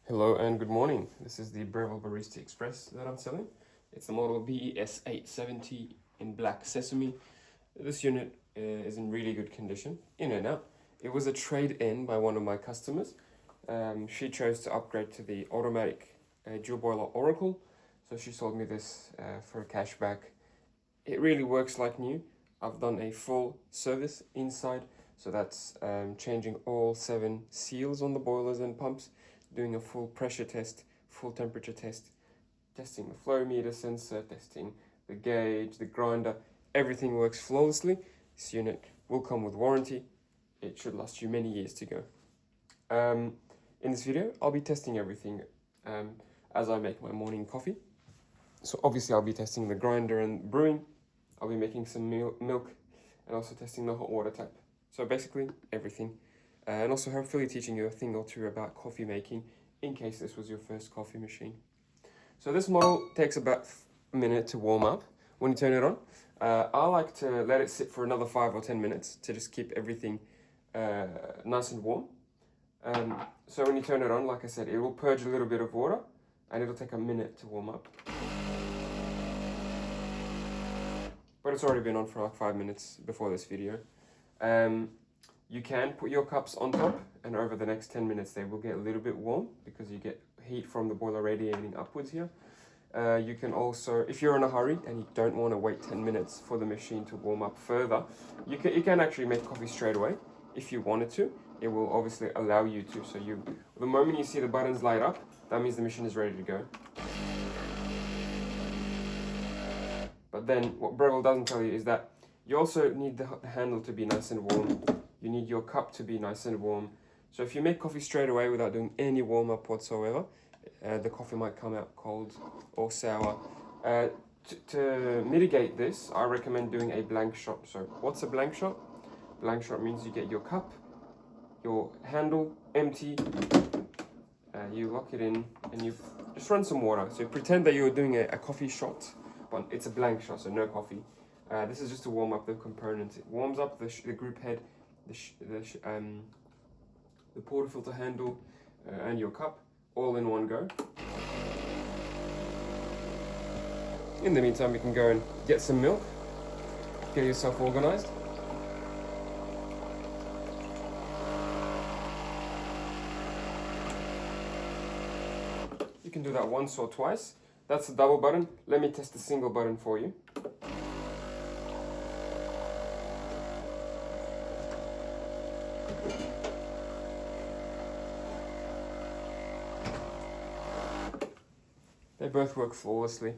Hello and good morning. This is the Breville Barista Express that I'm selling. It's the model BES870 in black sesame. This unit is in really good condition, in and out. It was a trade-in by one of my customers. She chose to upgrade to the automatic dual boiler Oracle, so she sold me this for a cashback. It really works like new. I've done a full service inside, so that's changing all 7 seals on the boilers and pumps, doing a full pressure test, full temperature test, testing the flow meter sensor, testing the gauge, the grinder. Everything works flawlessly. This unit will come with warranty. It should last you many years to go. In this video, I'll be testing everything as I make my morning coffee. So obviously I'll be testing the grinder and brewing. I'll be making some milk and also testing the hot water tap. So basically everything. And also hopefully teaching you a thing or two about coffee making in case this was your first coffee machine. So this model takes about a minute to warm up when you turn it on. I like to let it sit for another 5 or 10 minutes to just keep everything nice and warm. So when you turn it on, like I said, it will purge a little bit of water and it'll take a minute to warm up. But it's already been on for like 5 minutes before this video. You can put your cups on top and over the next 10 minutes they will get a little bit warm because you get heat from the boiler radiating upwards here. You can also, if you're in a hurry and you don't want to wait 10 minutes for the machine to warm up further, you can actually make coffee straight away if you wanted to. It will obviously allow you to. So the moment you see the buttons light up, that means the machine is ready to go. But then what Breville doesn't tell you is that you also need the handle to be nice and warm. You need your cup to be nice and warm. So if you make coffee straight away without doing any warm up whatsoever, the coffee might come out cold or sour. To mitigate this, I recommend doing a blank shot. So what's a blank shot? Blank shot means you get your cup, your handle empty, you lock it in and you just run some water. So pretend that you're doing a coffee shot, but it's a blank shot, so no coffee. This is just to warm up the components. It warms up the group head, the portafilter handle, and your cup, all in one go. In the meantime, you can go and get some milk, get yourself organized. You can do that once or twice. That's the double button. Let me test the single button for you. They both work flawlessly.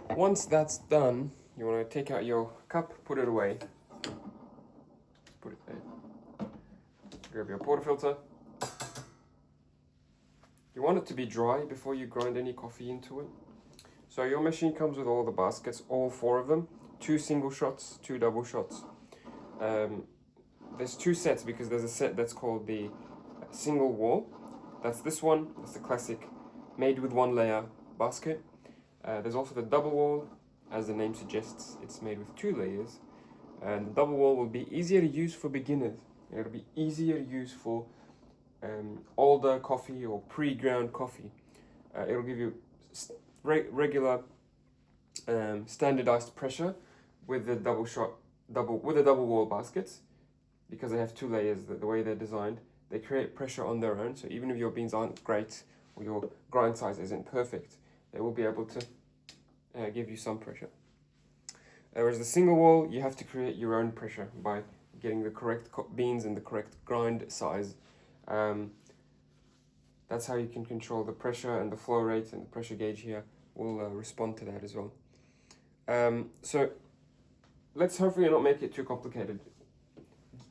Once that's done, you want to take out your cup, put it away. Put it there. Grab your portafilter. You want it to be dry before you grind any coffee into it. So your machine comes with all the baskets, all 4 of them. 2 single shots, 2 double shots. There's 2 sets because there's a set that's called the single wall. That's this one, that's the classic made with 1 layer basket. There's also the double wall, as the name suggests, it's made with 2 layers. And the double wall will be easier to use for beginners. It'll be easier to use for older coffee or pre-ground coffee. It'll give you regular standardized pressure with the double wall baskets, because they have 2 layers. The way they're designed, they create pressure on their own. So even if your beans aren't great or your grind size isn't perfect, they will be able to give you some pressure. Whereas the single wall, you have to create your own pressure by getting the correct beans and the correct grind size. That's how you can control the pressure, and the flow rate and the pressure gauge here will respond to that as well. So let's hopefully not make it too complicated.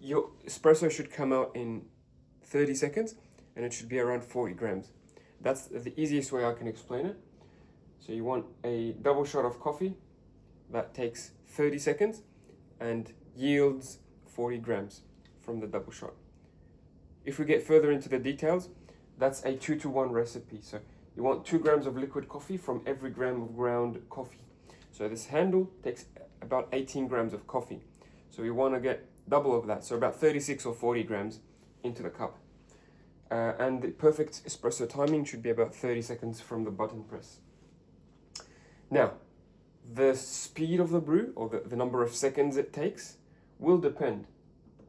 Your espresso should come out in 30 seconds and it should be around 40 grams. That's the easiest way I can explain it. So you want a double shot of coffee that takes 30 seconds and yields 40 grams from the double shot. If we get further into the details, that's a 2-to-1 recipe. So you want 2 grams of liquid coffee from every gram of ground coffee. So this handle takes about 18 grams of coffee. So we want to get double of that, so about 36 or 40 grams into the cup. and the perfect espresso timing should be about 30 seconds from the button press. Now, the speed of the brew, or the number of seconds it takes, will depend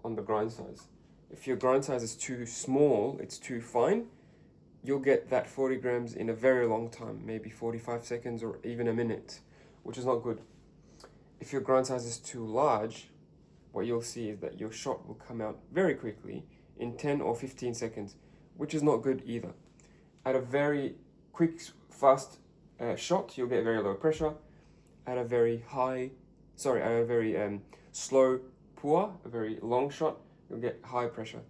on the grind size. If your grind size is too small, it's too fine, you'll get that 40 grams in a very long time, maybe 45 seconds or even a minute, which is not good. If your grind size is too large, what you'll see is that your shot will come out very quickly in 10 or 15 seconds, which is not good either. At a very quick, fast shot, you'll get very low pressure. At a very slow pour, a very long shot, you'll get high pressure.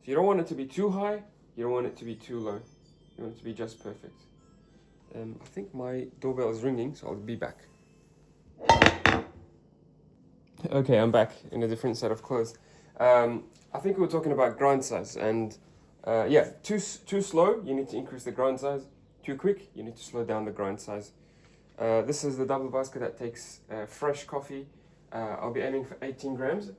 So you don't want it to be too high, you don't want it to be too low. You want it to be just perfect. I think my doorbell is ringing, so I'll be back. Okay, I'm back in a different set of clothes. I think we were talking about grind size, and yeah, too slow, you need to increase the grind size. Too quick, you need to slow down the grind size. This is the double basket that takes fresh coffee. I'll be aiming for 18 grams.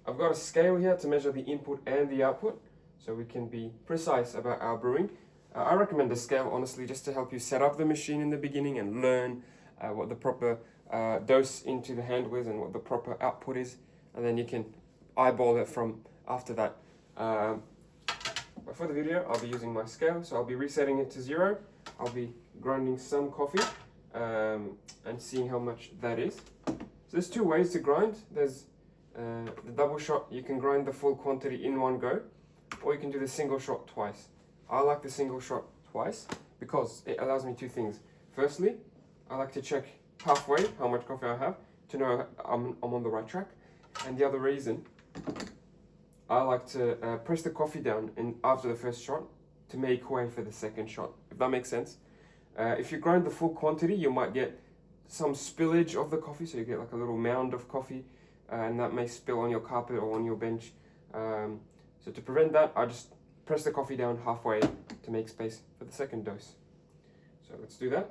I've got a scale here to measure the input and the output, so we can be precise about our brewing. I recommend the scale, honestly, just to help you set up the machine in the beginning and learn what the proper dose into the hand with and what the proper output is, and then you can eyeball it from after that. But for the video, I'll be using my scale, so I'll be resetting it to 0. I'll be grinding some coffee and seeing how much that is. So there's 2 ways to grind. There's the double shot, you can grind the full quantity in one go, or you can do the single shot twice. I like the single shot twice because it allows me 2 things. Firstly, I like to check halfway how much coffee I have to know I'm on the right track. And the other reason, I like to press the coffee down after the first shot to make way for the second shot, if that makes sense. If you grind the full quantity, you might get some spillage of the coffee, so you get like a little mound of coffee, and that may spill on your carpet or on your bench. So to prevent that, I just press the coffee down halfway to make space for the second dose. So let's do that.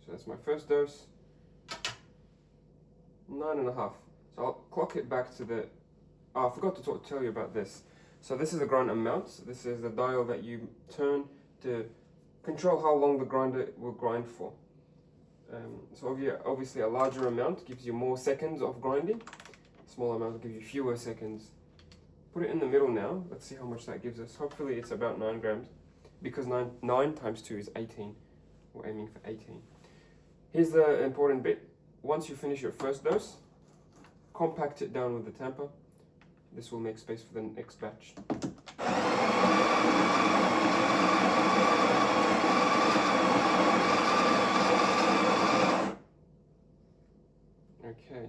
So that's my first dose. 9.5. So I'll clock it back to the... Oh, I forgot to tell you about this. So this is the grind amount. This is the dial that you turn to control how long the grinder will grind for. So obviously a larger amount gives you more seconds of grinding. A small amount will give you fewer seconds. Put it in the middle now. Let's see how much that gives us. Hopefully it's about 9 grams, because 9 times 2 is 18. We're aiming for 18. Here's the important bit. Once you finish your first dose, compact it down with the tamper. This will make space for the next batch. Okay.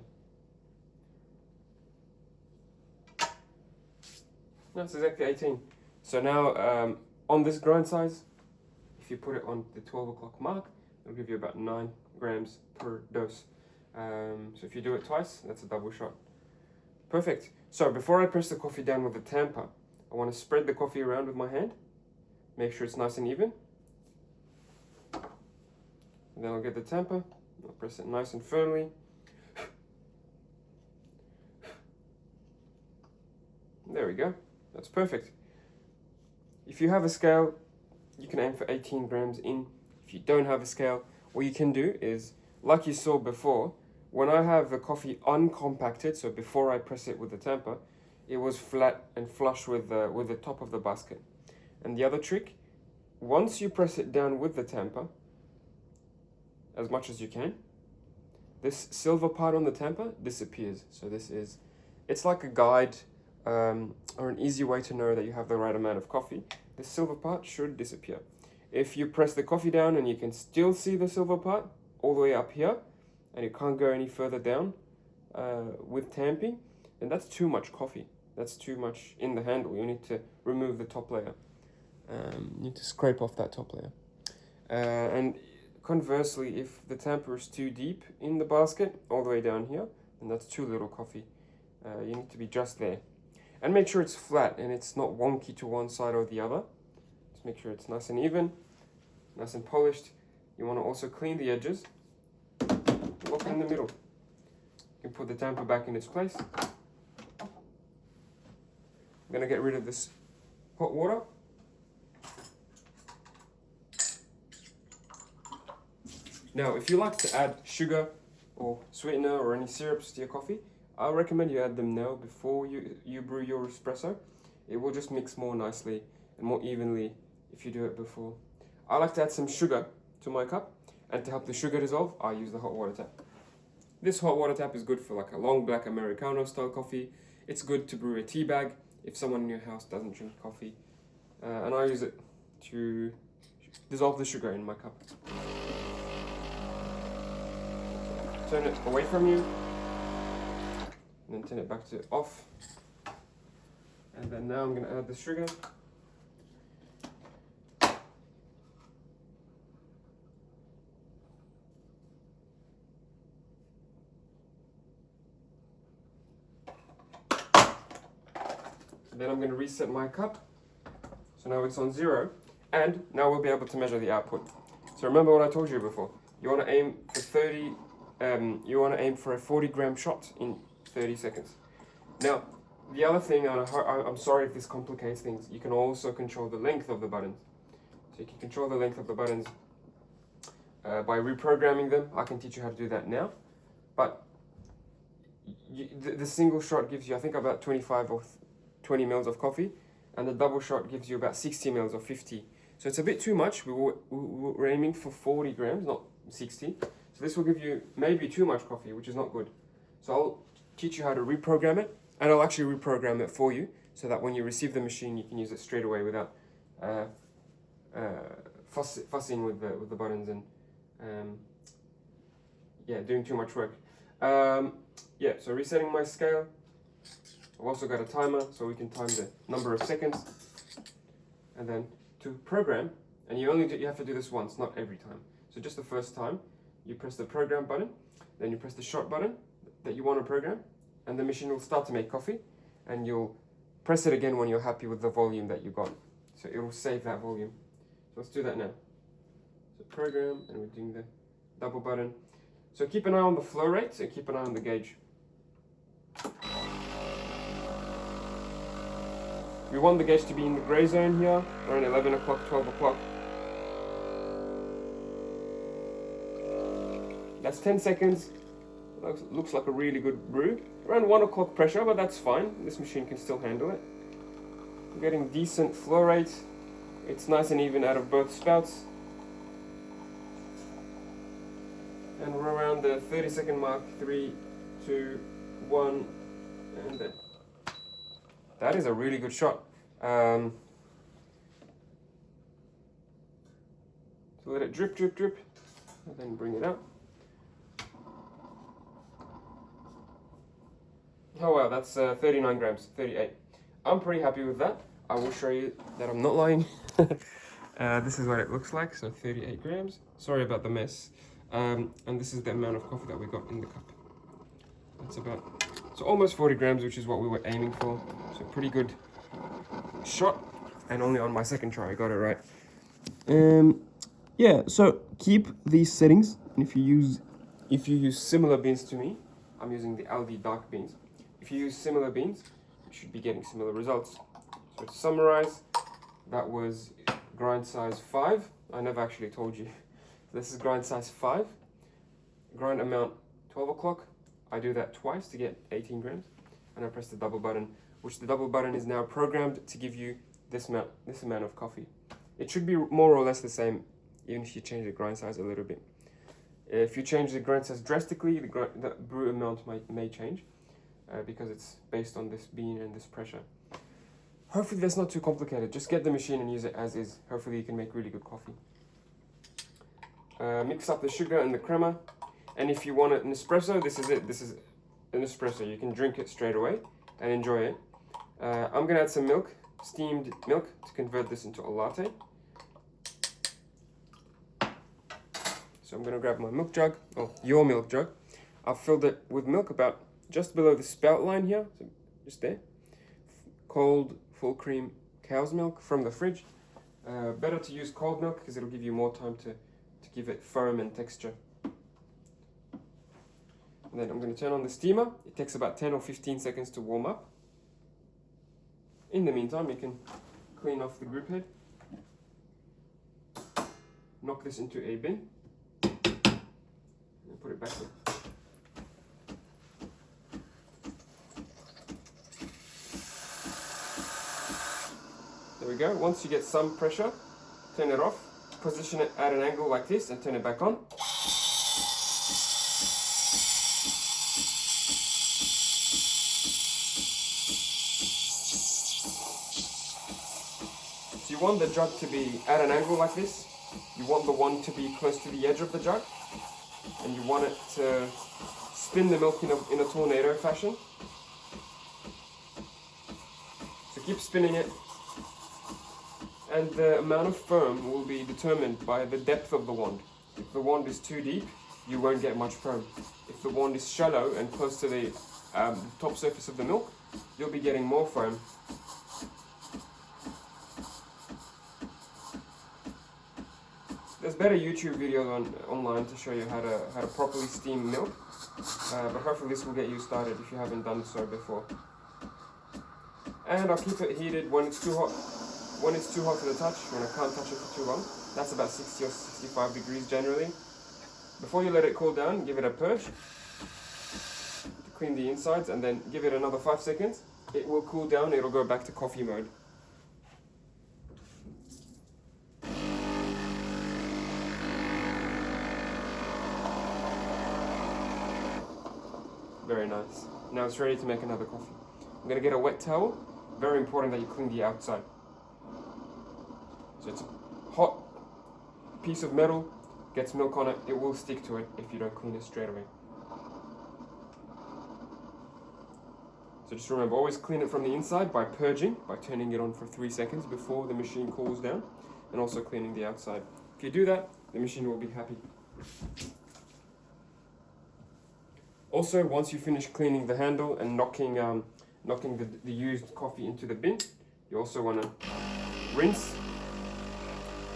That's exactly 18. So now on this grind size, if you put it on the 12 o'clock mark, it'll give you about 9 grams per dose. So if you do it twice, that's a double shot. Perfect. So before I press the coffee down with the tamper, I want to spread the coffee around with my hand. Make sure it's nice and even. And then I'll get the tamper. I'll press it nice and firmly. There we go. That's perfect. If you have a scale, you can aim for 18 grams in. If you don't have a scale, what you can do is, like you saw before, when I have the coffee uncompacted, so before I press it with the tamper, it was flat and flush with the top of the basket. And the other trick, once you press it down with the tamper, as much as you can, this silver part on the tamper disappears. So it's like a guide or an easy way to know that you have the right amount of coffee. The silver part should disappear. If you press the coffee down and you can still see the silver part all the way up here, and you can't go any further down with tamping, then that's too much coffee. That's too much in the handle. You need to remove the top layer. You need to scrape off that top layer. And conversely, if the tamper is too deep in the basket, all the way down here, then that's too little coffee. You need to be just there. And make sure it's flat and it's not wonky to one side or the other. Just make sure it's nice and even, nice and polished. You want to also clean the edges. drop it in the middle. You can put the tamper back in its place. I'm going to get rid of this hot water. Now, if you like to add sugar or sweetener or any syrups to your coffee, I recommend you add them now before you brew your espresso. It will just mix more nicely and more evenly if you do it before. I like to add some sugar to my cup, and to help the sugar dissolve, I use the hot water tap. This hot water tap is good for like a long black Americano style coffee. It's good to brew a tea bag if someone in your house doesn't drink coffee. And I use it to dissolve the sugar in my cup. Turn it away from you, and then turn it back to off. And then now I'm going to add the sugar. Then I'm going to reset my cup. So now it's on 0, and now we'll be able to measure the output. So remember what I told you before. You want to aim for a 40-gram shot in 30 seconds. Now, the other thing, and I'm sorry if this complicates things, you can also control the length of the buttons. So you can control the length of the buttons by reprogramming them. I can teach you how to do that now. But the single shot gives you, I think, about 25 or 20 mils of coffee, and the double shot gives you about 60 mils or 50. So it's a bit too much. We're aiming for 40 grams, not 60. So this will give you maybe too much coffee, which is not good. So I'll teach you how to reprogram it, and I'll actually reprogram it for you so that when you receive the machine, you can use it straight away without fussing with the buttons and doing too much work. So resetting my scale. I've also got a timer, so we can time the number of seconds. And then to program, and you have to do this once, not every time. So just the first time, you press the program button, then you press the shot button that you want to program, and the machine will start to make coffee, and you'll press it again when you're happy with the volume that you got. So it will save that volume. So let's do that now. So program, and we're doing the double button. So keep an eye on the flow rate, and keep an eye on the gauge. We want the gauge to be in the gray zone here, around 11 o'clock, 12 o'clock. That's 10 seconds. Looks like a really good brew. Around 1 o'clock pressure, but that's fine. This machine can still handle it. We're getting decent flow rate. It's nice and even out of both spouts. And we're around the 30-second mark. 3, 2, 1, and then. That is a really good shot. So let it drip, drip, drip, and then bring it out. Oh wow, that's 39 grams, 38. I'm pretty happy with that. I will show you that I'm not lying. This is what it looks like, so 38 grams. Sorry about the mess. And this is the amount of coffee that we got in the cup. That's about, so almost 40 grams, which is what we were aiming for. So pretty good shot, and only on my second try I got it right. So keep these settings, and if you use similar beans to me, I'm using the Aldi dark beans. If you use similar beans, you should be getting similar results. So to summarize, that was grind size 5. I never actually told you. This is grind size 5. Grind amount 12 o'clock. I do that twice to get 18 grams, and I press the double button, which the double button is now programmed to give you this amount of coffee. It should be more or less the same, even if you change the grind size a little bit. If you change the grind size drastically, the brew amount may change, because it's based on this bean and this pressure. Hopefully that's not too complicated. Just get the machine and use it as is. Hopefully you can make really good coffee. Mix up the sugar and the crema. And if you want an espresso, this is it. This is an espresso. You can drink it straight away and enjoy it. I'm going to add some milk, steamed milk, to convert this into a latte. So I'm going to grab my milk jug, or your milk jug. I've filled it with milk about just below the spout line here, so just there. Cold, full cream cow's milk from the fridge. Better to use cold milk because it'll give you more time to give it foam and texture. And then I'm going to turn on the steamer. It takes about 10 or 15 seconds to warm up. In the meantime, you can clean off the group head. Knock this into a bin. And put it back in. There we go. Once you get some pressure, turn it off. Position it at an angle like this and turn it back on. So you want the jug to be at an angle like this. You want the wand to be close to the edge of the jug. And you want it to spin the milk in a tornado fashion. So keep spinning it. And the amount of foam will be determined by the depth of the wand. If the wand is too deep, you won't get much foam. If the wand is shallow and close to the top surface of the milk, you'll be getting more foam. There's better YouTube videos online to show you how to properly steam milk, but hopefully this will get you started if you haven't done so before. And I'll keep it heated when it's too hot. When it's too hot to the touch, when I can't touch it for too long, that's about 60 or 65 degrees generally. Before you let it cool down, give it a purge to clean the insides, and then give it another 5 seconds. It will cool down, it'll go back to coffee mode. Very nice. Now it's ready to make another coffee. I'm going to get a wet towel. Very important that you clean the outside. So it's a hot piece of metal, gets milk on it, it will stick to it if you don't clean it straight away. So just remember, always clean it from the inside by purging, by turning it on for 3 seconds before the machine cools down, and also cleaning the outside. If you do that, the machine will be happy. Also, once you finish cleaning the handle and knocking the used coffee into the bin, you also want to rinse.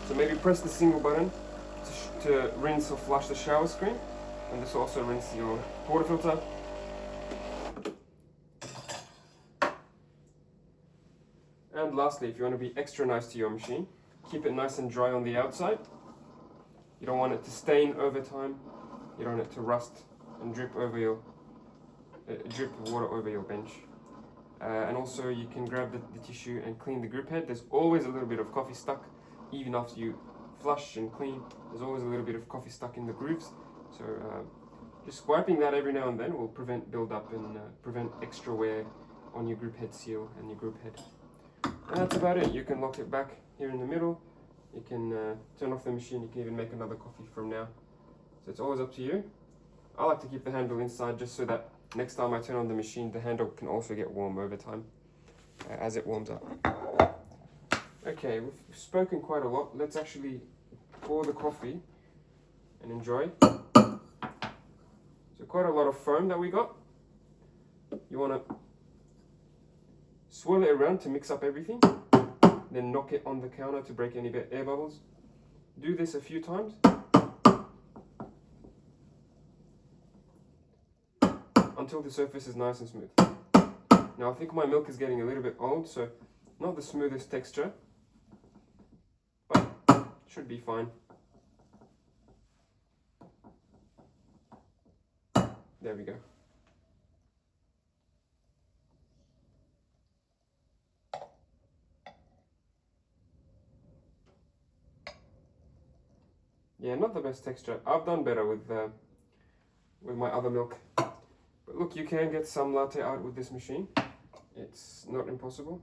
So maybe press the single button to rinse or flush the shower screen, and this will also rinse your water filter. And lastly, if you want to be extra nice to your machine, keep it nice and dry on the outside. You don't want it to stain over time. You don't want it to rust and drip water over your bench. And also you can grab the tissue and clean the grip head. There's always a little bit of coffee stuck. Even after you flush and clean, there's always a little bit of coffee stuck in the grooves. So just wiping that every now and then will prevent build-up and prevent extra wear on your group head seal and your group head. And that's about it. You can lock it back here in the middle. You can turn off the machine. You can even make another coffee from now. So it's always up to you. I like to keep the handle inside just so that next time I turn on the machine, the handle can also get warm over time as it warms up. Okay, we've spoken quite a lot. Let's actually pour the coffee and enjoy. So quite a lot of foam that we got. You want to swirl it around to mix up everything, then knock it on the counter to break any air bubbles. Do this a few times until the surface is nice and smooth. Now I think my milk is getting a little bit old, so not the smoothest texture, but should be fine. There we go. Yeah, not the best texture. I've done better with my other milk. But look, you can get some latte out with this machine. It's not impossible.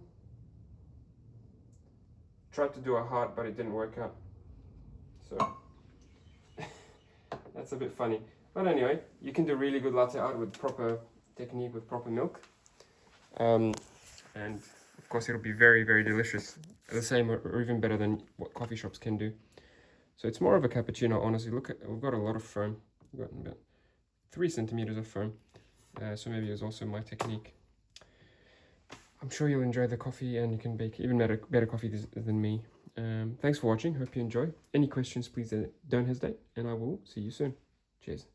Tried to do a heart, but it didn't work out. So that's a bit funny. But anyway, you can do really good latte art with proper technique, with proper milk. And of course it'll be very, very delicious. The same or even better than what coffee shops can do. So it's more of a cappuccino, honestly. Look, we've got a lot of foam. We've got about 3 centimeters of foam. So maybe it's also my technique. I'm sure you'll enjoy the coffee and you can bake even better coffee than me. Thanks for watching. Hope you enjoy. Any questions, please don't hesitate, and I will see you soon. Cheers.